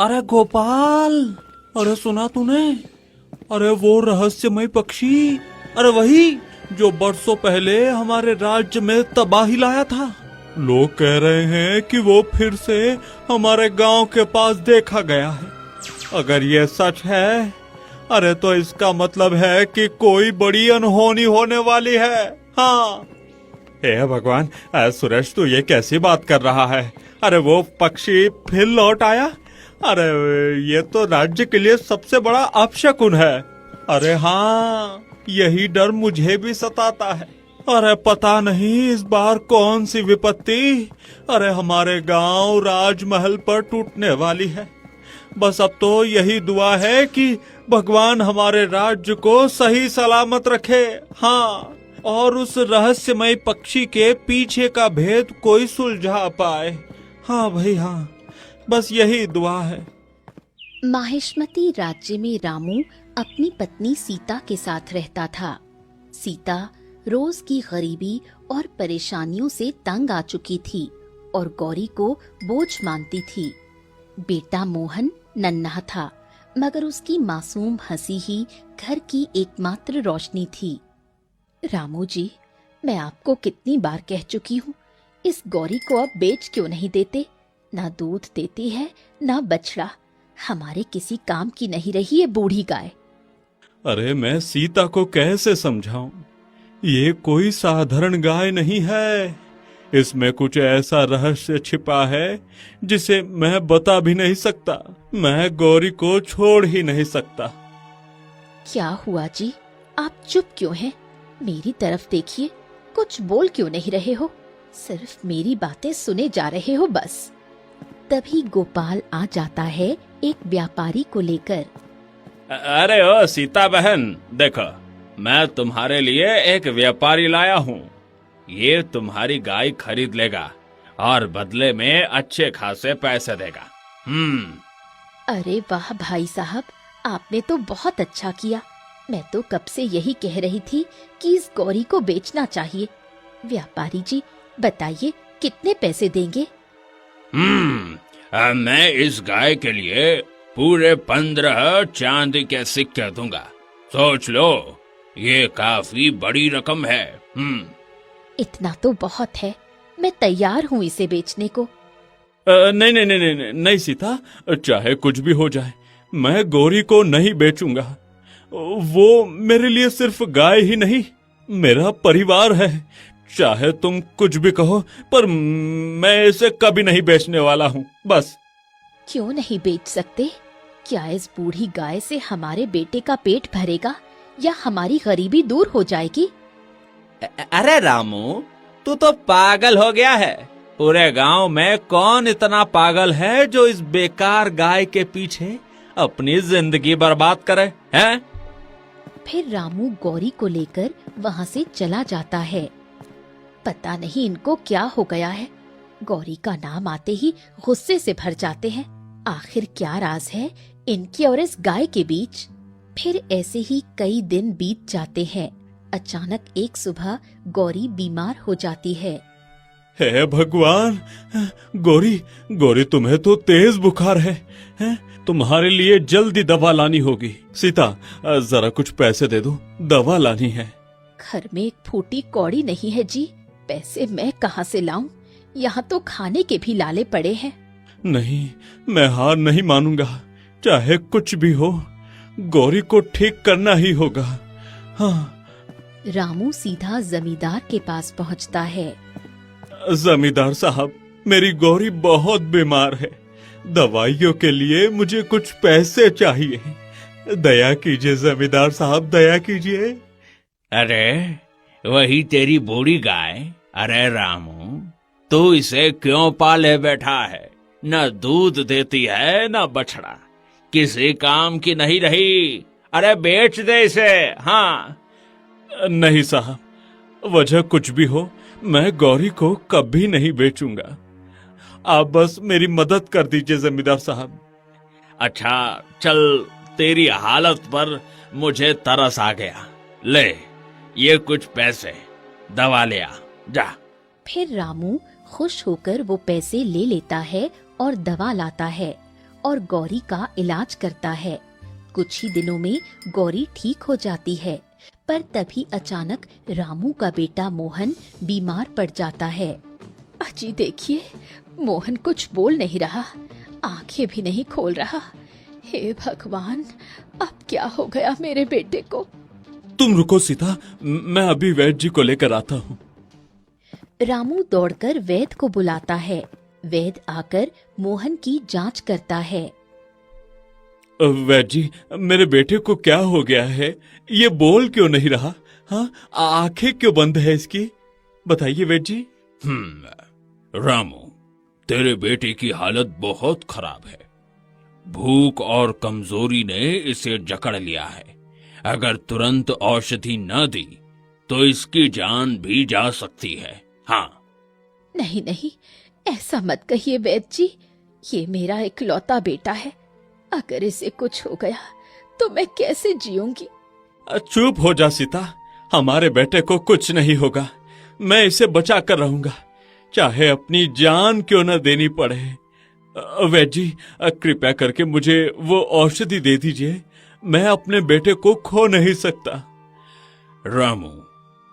अरे गोपाल, अरे सुना तूने? अरे वो रहस्यमय पक्षी, अरे वही जो बरसों पहले हमारे राज्य में तबाही लाया था। लोग कह रहे हैं कि वो फिर से हमारे गांव के पास देखा गया है। अगर ये सच है, अरे तो इसका मतलब है कि कोई बड़ी अनहोनी होने वाली है। हाँ। हे भगवान, सुरेश तू ये कैसी बात कर रहा है? अरे वो पक्षी फिर लौट आया? अरे ये तो राज्य के लिए सबसे बड़ा अपशकुन है। अरे हाँ, यही डर मुझे भी सताता है। अरे पता नहीं इस बार कौन सी विपत्ति अरे हमारे गांव राजमहल पर टूटने वाली है। बस अब तो यही दुआ है कि भगवान हमारे राज्य को सही सलामत रखे। हाँ, और उस रहस्यमय पक्षी के पीछे का भेद कोई सुलझा पाए। हाँ भाई हाँ, बस यही दुआ है। माहिष्मती राज्य में रामू अपनी पत्नी सीता के साथ रहता था। सीता रोज की गरीबी और परेशानियों से तंग आ चुकी थी और गौरी को बोझ मानती थी। बेटा मोहन नन्हा था, मगर उसकी मासूम हंसी ही घर की एकमात्र रोशनी थी। रामू जी, मैं आपको कितनी बार कह चुकी हूँ, इस गौरी को अब बेच क्यों नहीं देते? ना दूध देती है ना बछड़ा, हमारे किसी काम की नहीं रही ये बूढ़ी गाय। अरे मैं सीता को कैसे समझाऊं? ये कोई साधारण गाय नहीं है। इसमें कुछ ऐसा रहस्य छिपा है जिसे मैं बता भी नहीं सकता। मैं गौरी को छोड़ ही नहीं सकता। क्या हुआ जी, आप चुप क्यों हैं? मेरी तरफ देखिए, कुछ बोल क्यों नहीं रहे हो? सिर्फ मेरी बातें सुने जा रहे हो बस। तभी गोपाल आ जाता है एक व्यापारी को लेकर। अरे ओ सीता बहन, देखो मैं तुम्हारे लिए एक व्यापारी लाया हूँ। ये तुम्हारी गाय खरीद लेगा और बदले में अच्छे खासे पैसे देगा। अरे वाह भाई साहब, आपने तो बहुत अच्छा किया। मैं तो कब से यही कह रही थी कि इस गौरी को बेचना चाहिए। व्यापारी जी बताइए, कितने पैसे देंगे? मैं इस गाय के लिए पूरे 15 चांदी के सिक्के दूंगा। सोच लो, ये काफी बड़ी रकम है। इतना तो बहुत है, मैं तैयार हूँ इसे बेचने को। नहीं नहीं नहीं नहीं नहीं सीता, चाहे कुछ भी हो जाए मैं गौरी को नहीं बेचूंगा। वो मेरे लिए सिर्फ गाय ही नहीं, मेरा परिवार है। चाहे तुम कुछ भी कहो, पर मैं इसे कभी नहीं बेचने वाला हूँ। बस। क्यों नहीं बेच सकते? क्या इस बूढ़ी गाय से हमारे बेटे का पेट भरेगा या हमारी गरीबी दूर हो जाएगी? अरे रामू, तू तो पागल हो गया है। पूरे गांव में कौन इतना पागल है जो इस बेकार गाय के पीछे अपनी जिंदगी बर्बाद करे, हैं? फिर रामू गौरी को लेकर वहाँ से चला जाता है। पता नहीं इनको क्या हो गया है, गौरी का नाम आते ही गुस्से से भर जाते हैं। आखिर क्या राज है इनकी और इस गाय के बीच? फिर ऐसे ही कई दिन बीत जाते हैं। अचानक एक सुबह गौरी बीमार हो जाती है। हे भगवान, गौरी तुम्हें तो तेज बुखार है, हैं? तुम्हारे लिए जल्दी दवा लानी होगी। सीता, जरा कुछ पैसे दे दो, दवा लानी है। घर में एक फूटी कौड़ी नहीं है जी, पैसे मैं कहाँ से लाऊं? यहाँ तो खाने के भी लाले पड़े हैं। नहीं, मैं हार नहीं मानूंगा। चाहे कुछ भी हो, गौरी को ठीक करना ही होगा। हाँ। रामू सीधा जमींदार के पास पहुँचता है। जमींदार साहब, मेरी गौरी बहुत बीमार है। दवाइयों के लिए मुझे कुछ पैसे चाहिए। दया कीजिए जमींदार साहब, दया कीजिए। अरे वही तेरी बूढ़ी गाय? अरे रामू, तू इसे क्यों पाले बैठा है? न दूध देती है न बछड़ा, किसी काम की नहीं रही। अरे बेच दे इसे। हाँ। नहीं साहब, वजह कुछ भी हो, मैं गौरी को कभी नहीं बेचूंगा। आप बस मेरी मदद कर दीजिए जमींदार साहब। अच्छा चल, तेरी हालत पर मुझे तरस आ गया। ले ये कुछ पैसे, दवा ले आ, जा। फिर रामू खुश होकर वो पैसे ले लेता है और दवा लाता है और गौरी का इलाज करता है। कुछ ही दिनों में गौरी ठीक हो जाती है, पर तभी अचानक रामू का बेटा मोहन बीमार पड़ जाता है। अजी देखिए, मोहन कुछ बोल नहीं रहा, आंखें भी नहीं खोल रहा। हे भगवान, अब क्या हो गया मेरे बेटे को? तुम रुको सीता, मैं अभी वैद्य जी को लेकर आता हूँ। रामू दौड़कर वैद्य को बुलाता है। वैद्य आकर मोहन की जांच करता है। वैद्य जी, मेरे बेटे को क्या हो गया है? ये बोल क्यों नहीं रहा? हाँ, आंखें क्यों बंद है इसकी? बताइए वैद्य जी। रामू, तेरे बेटे की हालत बहुत खराब है। भूख और कमजोरी ने इसे जकड़ लिया है। अगर तुरंत औषधि न दी तो इसकी जान भी जा सकती है। हाँ। नहीं नहीं, ऐसा मत कहिए वैद्य जी, ये मेरा इकलौता बेटा है। अगर इसे कुछ हो गया तो मैं कैसे जीऊंगी? चुप हो जा सीता, हमारे बेटे को कुछ नहीं होगा। मैं इसे बचा कर रहूंगा, चाहे अपनी जान क्यों न देनी पड़े। वैद्य जी, कृपया करके मुझे वो औषधि दे दीजिए। मैं अपने बेटे को खो नहीं सकता। रामू,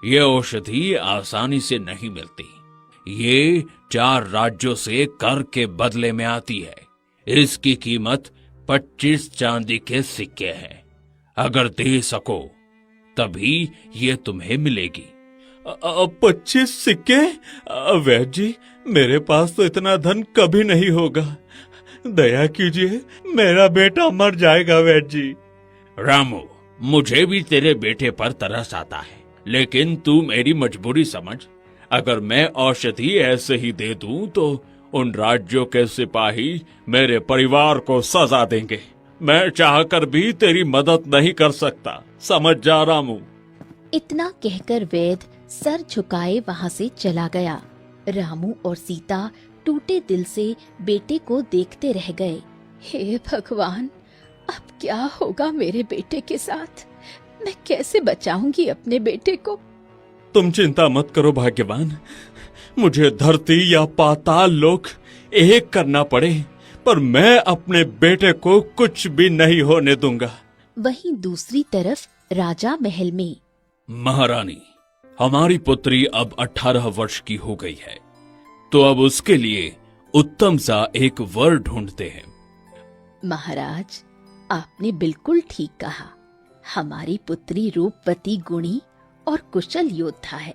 ये औषधि आसानी से नहीं मिलती। ये 4 राज्यों से कर के बदले में आती है। इसकी कीमत 25 चांदी के सिक्के हैं। अगर दे सको तभी ये तुम्हें मिलेगी। 25 सिक्के? वैद्य जी, मेरे पास तो इतना धन कभी नहीं होगा। दया कीजिए, मेरा बेटा मर जाएगा वैद्य जी। रामू, मुझे भी तेरे बेटे पर तरस आता है, लेकिन तू मेरी मजबूरी समझ। अगर मैं औषधि ऐसे ही दे दूं तो उन राज्यों के सिपाही मेरे परिवार को सजा देंगे। मैं चाहकर भी तेरी मदद नहीं कर सकता, समझ जा रामू। इतना कहकर वैद्य सर झुकाए वहाँ से चला गया। रामू और सीता टूटे दिल से बेटे को देखते रह गए। हे भगवान, अब क्या होगा मेरे बेटे के साथ? मैं कैसे बचाऊंगी अपने बेटे को? तुम चिंता मत करो भाग्यवान, मुझे धरती या पाताल लोक एक करना पड़े, पर मैं अपने बेटे को कुछ भी नहीं होने दूंगा। वहीं दूसरी तरफ राजा महल में। महारानी, हमारी पुत्री अब 18 वर्ष की हो गई है, तो अब उसके लिए उत्तम सा एक वर ढूंढते हैं। महाराज, आपने बिल्कुल ठीक कहा। हमारी पुत्री रूपवती, गुणी और कुशल योद्धा है,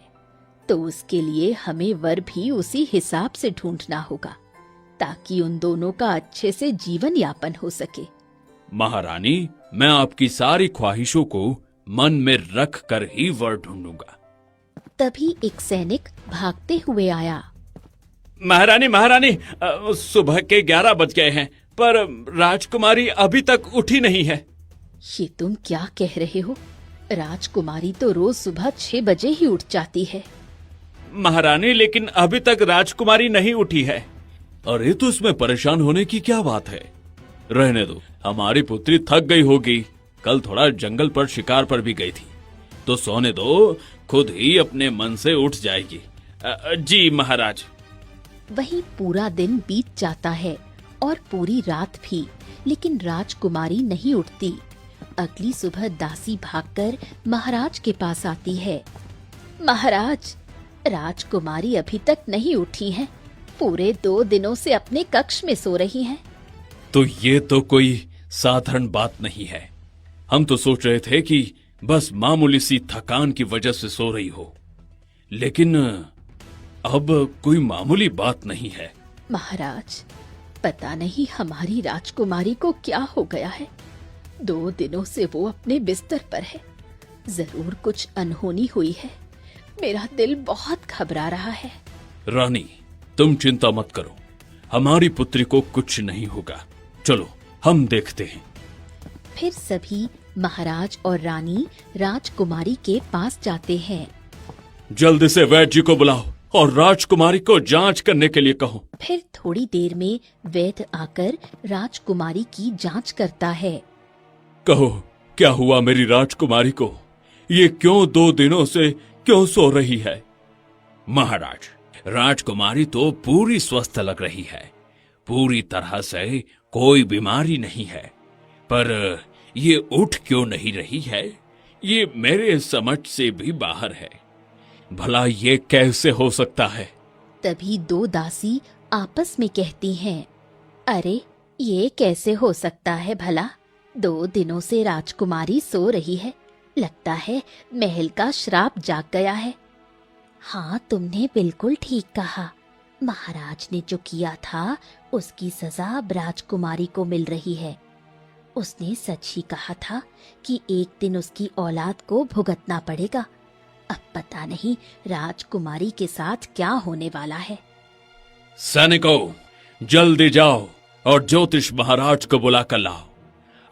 तो उसके लिए हमें वर भी उसी हिसाब से ढूंढना होगा, ताकि उन दोनों का अच्छे से जीवन यापन हो सके। महारानी, मैं आपकी सारी ख्वाहिशों को मन में रख कर ही वर ढूंढूंगा। तभी एक सैनिक भागते हुए आया। महारानी, महारानी, सुबह के 11 बज गए हैं, पर राजकुमारी अभी तक उठी नहीं है। ये तुम क्या कह रहे हो? राजकुमारी तो रोज सुबह 6 बजे ही उठ जाती है। महारानी, लेकिन अभी तक राजकुमारी नहीं उठी है। अरे, तो इसमें परेशान होने की क्या बात है? रहने दो, हमारी पुत्री थक गई होगी। कल थोड़ा जंगल पर शिकार पर भी गई थी, तो सोने दो, खुद ही अपने मन से उठ जाएगी। जी महाराज। वहीं पूरा दिन बीत जाता है और पूरी रात भी, लेकिन राजकुमारी नहीं उठती। अगली सुबह दासी भागकर महाराज के पास आती है। महाराज, राजकुमारी अभी तक नहीं उठी हैं। पूरे 2 दिनों से अपने कक्ष में सो रही हैं। तो ये तो कोई साधारण बात नहीं है। हम तो सोच रहे थे कि बस मामूली सी थकान की वजह से सो रही हो, लेकिन अब कोई मामूली बात नहीं है। महाराज, पता नहीं हमारी राजकुमारी को क्या हो गया है। 2 दिनों से वो अपने बिस्तर पर है। जरूर कुछ अनहोनी हुई है। मेरा दिल बहुत घबरा रहा है। रानी, तुम चिंता मत करो, हमारी पुत्री को कुछ नहीं होगा। चलो, हम देखते हैं। फिर सभी महाराज और रानी राजकुमारी के पास जाते हैं। जल्दी से वैद्य जी को बुलाओ और राजकुमारी को जांच करने के लिए कहो। फिर थोड़ी देर में वैद्य आकर राजकुमारी की जांच करता है। कहो, क्या हुआ मेरी राजकुमारी को? ये क्यों 2 दिनों से क्यों सो रही है? महाराज, राजकुमारी तो पूरी स्वस्थ लग रही है। पूरी तरह से कोई बीमारी नहीं है, पर ये उठ क्यों नहीं रही है, ये मेरे समझ से भी बाहर है। भला ये कैसे हो सकता है? तभी दो दासी आपस में कहती हैं, अरे ये कैसे हो सकता है भला? 2 दिनों से राजकुमारी सो रही है, लगता है महल का श्राप जाग गया है। हाँ, तुमने बिल्कुल ठीक कहा। महाराज ने जो किया था उसकी सजा अब राजकुमारी को मिल रही है। उसने सच ही कहा था कि एक दिन उसकी औलाद को भुगतना पड़ेगा। अब पता नहीं राजकुमारी के साथ क्या होने वाला है। सैनिकों, जल्दी जाओ और ज्योतिष महाराज को बुला कर लाओ।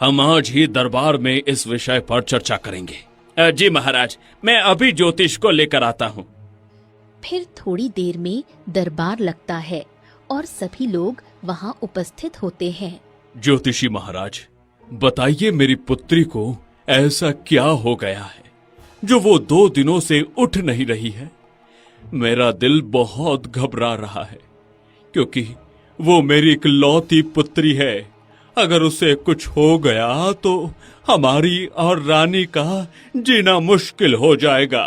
हम आज ही दरबार में इस विषय पर चर्चा करेंगे। जी महाराज, मैं अभी ज्योतिष को लेकर आता हूँ। फिर थोड़ी देर में दरबार लगता है और सभी लोग वहाँ उपस्थित होते हैं। ज्योतिषी महाराज, बताइए मेरी पुत्री को ऐसा क्या हो गया है जो वो 2 दिनों से उठ नहीं रही है। मेरा दिल बहुत घबरा रहा है, क्योंकि वो मेरी इकलौती पुत्री है। अगर उसे कुछ हो गया तो हमारी और रानी का जीना मुश्किल हो जाएगा।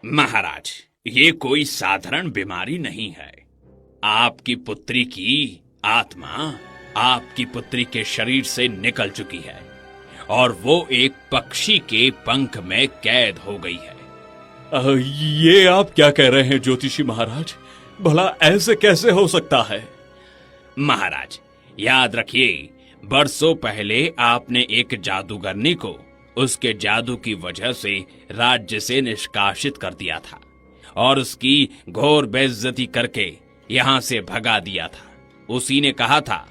महाराज, ये कोई साधारण बीमारी नहीं है। आपकी पुत्री की आत्मा आपकी पुत्री के शरीर से निकल चुकी है और वो एक पक्षी के पंख में कैद हो गई है। ये आप क्या कह रहे हैं ज्योतिषी महाराज? भला ऐसे कैसे हो सकता है? महाराज, याद रखिए, बरसों पहले आपने एक जादूगरनी को उसके जादू की वजह से राज्य से निष्कासित कर दिया था और उसकी घोर बेइज्जती करके यहाँ से भगा दिया था। उसी ने कहा था,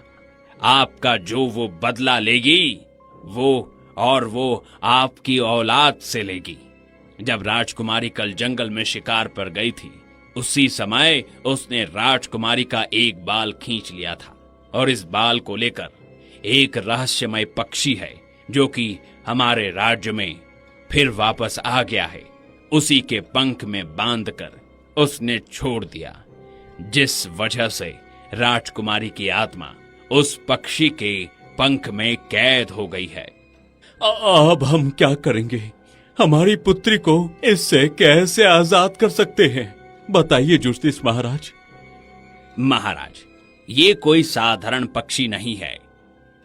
आपका जो वो बदला लेगी वो आपकी औलाद से लेगी। जब राजकुमारी कल जंगल में शिकार पर गई थी, उसी समय उसने राजकुमारी का एक बाल खींच लिया था और इस बाल को लेकर एक रहस्यमय पक्षी है जो कि हमारे राज्य में फिर वापस आ गया है। उसी के पंख में बांधकर उसने छोड़ दिया, जिस वजह से राजकुमारी की आत्मा उस पक्षी के पंख में कैद हो गई है। अब हम क्या करेंगे? हमारी पुत्री को इससे कैसे आजाद कर सकते हैं? बताइए ज्योतिष महाराज। महाराज, ये कोई साधारण पक्षी नहीं है।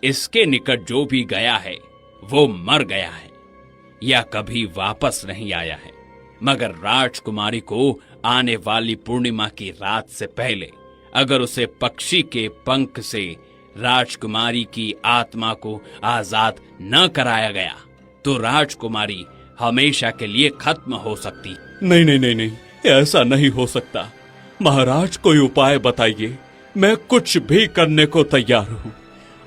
इसके निकट जो भी गया है वो मर गया है या कभी वापस नहीं आया है। मगर राजकुमारी को आने वाली पूर्णिमा की रात से पहले अगर उसे पक्षी के पंख से राजकुमारी की आत्मा को आजाद न कराया गया तो राजकुमारी हमेशा के लिए खत्म हो सकती। नहीं नहीं नहीं नहीं, ऐसा नहीं हो सकता। महाराज, कोई उपाय बताइए। मैं कुछ भी करने को तैयार हूँ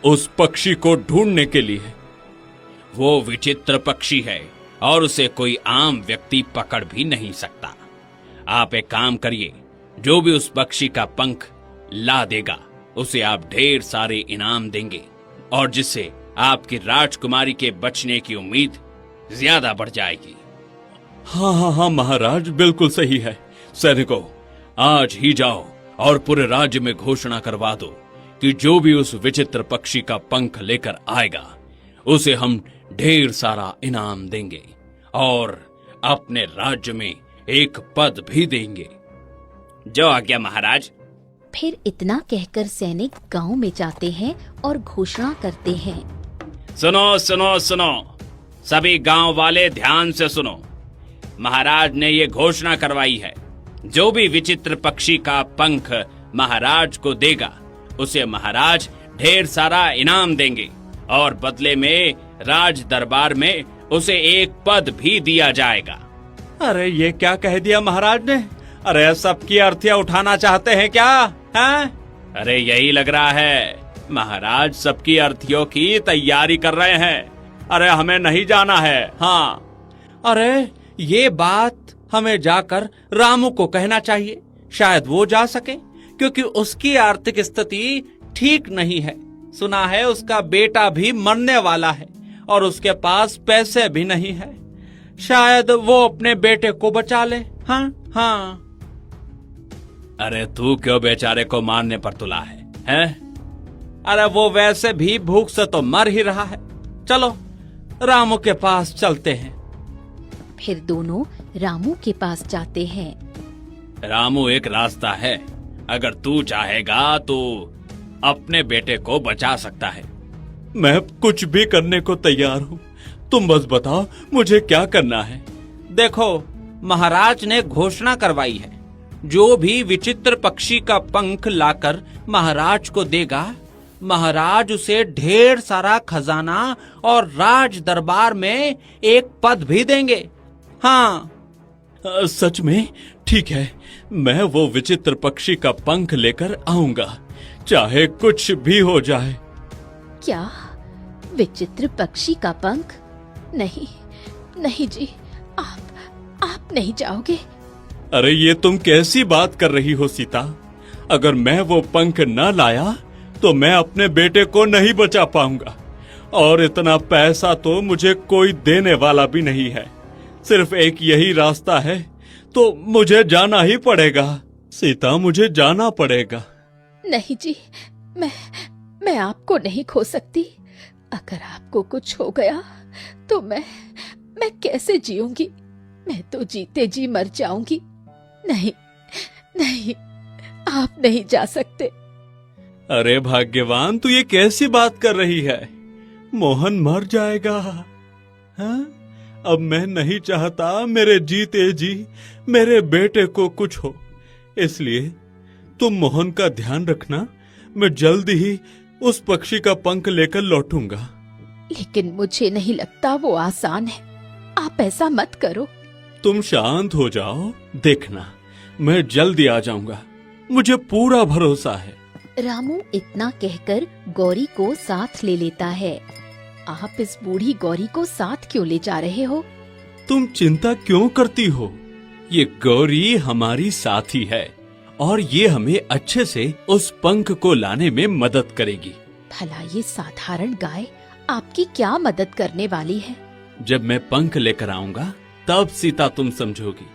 उस पक्षी को ढूंढने के लिए। वो विचित्र पक्षी है और उसे कोई आम व्यक्ति पकड़ भी नहीं सकता। आप एक काम करिए, जो भी उस पक्षी का पंख ला देगा उसे आप ढेर सारे इनाम देंगे और जिससे आपकी राजकुमारी के बचने की उम्मीद ज्यादा बढ़ जाएगी। हाँ हाँ हाँ महाराज, बिल्कुल सही है। सैनिकों, आज ही जाओ और पूरे राज्य में घोषणा करवा दो कि जो भी उस विचित्र पक्षी का पंख लेकर आएगा उसे हम ढेर सारा इनाम देंगे और अपने राज्य में एक पद भी देंगे। जो आज्ञा महाराज। फिर इतना कहकर सैनिक गांव में जाते हैं और घोषणा करते हैं। सुनो सुनो सुनो, सभी गांव वाले ध्यान से सुनो। महाराज ने ये घोषणा करवाई है, जो भी विचित्र पक्षी का पंख महाराज को देगा उसे महाराज ढेर सारा इनाम देंगे और बदले में राज दरबार में उसे एक पद भी दिया जाएगा। अरे ये क्या कह दिया महाराज ने? अरे सबकी अर्थियां उठाना चाहते हैं क्या? हैं? अरे यही लग रहा है, महाराज सबकी अर्थियों की तैयारी कर रहे हैं। अरे हमें नहीं जाना है। हाँ, अरे ये बात हमें जाकर रामू को कहना चाहिए, शायद वो जा सके, क्योंकि उसकी आर्थिक स्थिति ठीक नहीं है। सुना है उसका बेटा भी मरने वाला है और उसके पास पैसे भी नहीं है। शायद वो अपने बेटे को बचा ले। हाँ हाँ। अरे तू क्यों बेचारे को मारने पर तुला है? है? अरे वो वैसे भी भूख से तो मर ही रहा है। चलो रामू के पास चलते हैं। फिर दोनों रामू के पास जाते हैं। रामू, एक रास्ता है, अगर तू चाहेगा तो अपने बेटे को बचा सकता है। मैं कुछ भी करने को तैयार हूँ, तुम बस बताओ मुझे क्या करना है। देखो, महाराज ने घोषणा करवाई है, जो भी विचित्र पक्षी का पंख लाकर महाराज को देगा, महाराज उसे ढेर सारा खजाना और राज दरबार में एक पद भी देंगे। हाँ, सच में? ठीक है, मैं वो विचित्र पक्षी का पंख लेकर आऊंगा, चाहे कुछ भी हो जाए। क्या विचित्र पक्षी का पंख? नहीं नहीं जी, आप नहीं जाओगे। अरे ये तुम कैसी बात कर रही हो सीता? अगर मैं वो पंख न लाया तो मैं अपने बेटे को नहीं बचा पाऊंगा, और इतना पैसा तो मुझे कोई देने वाला भी नहीं है। सिर्फ एक यही रास्ता है, तो मुझे जाना ही पड़ेगा। सीता, मुझे जाना पड़ेगा। नहीं जी, मैं आपको नहीं खो सकती। अगर आपको कुछ हो गया तो मैं कैसे जीऊंगी? मैं तो जीते जी मर जाऊंगी। नहीं नहीं, आप नहीं जा सकते। अरे भाग्यवान, तू ये कैसी बात कर रही है? मोहन मर जाएगा। हाँ? अब मैं नहीं चाहता मेरे जीते जी मेरे बेटे को कुछ हो, इसलिए तुम मोहन का ध्यान रखना। मैं जल्दी ही उस पक्षी का पंख लेकर लौटूंगा। लेकिन मुझे नहीं लगता वो आसान है। आप ऐसा मत करो। तुम शांत हो जाओ, देखना मैं जल्दी आ जाऊंगा, मुझे पूरा भरोसा है। रामू इतना कहकर गौरी को साथ ले लेता है। आप इस बूढ़ी गौरी को साथ क्यों ले जा रहे हो? तुम चिंता क्यों करती हो? ये गौरी हमारी साथी है और ये हमें अच्छे से उस पंख को लाने में मदद करेगी। भला ये साधारण गाय आपकी क्या मदद करने वाली है? जब मैं पंख लेकर आऊंगा तब सीता तुम समझोगी।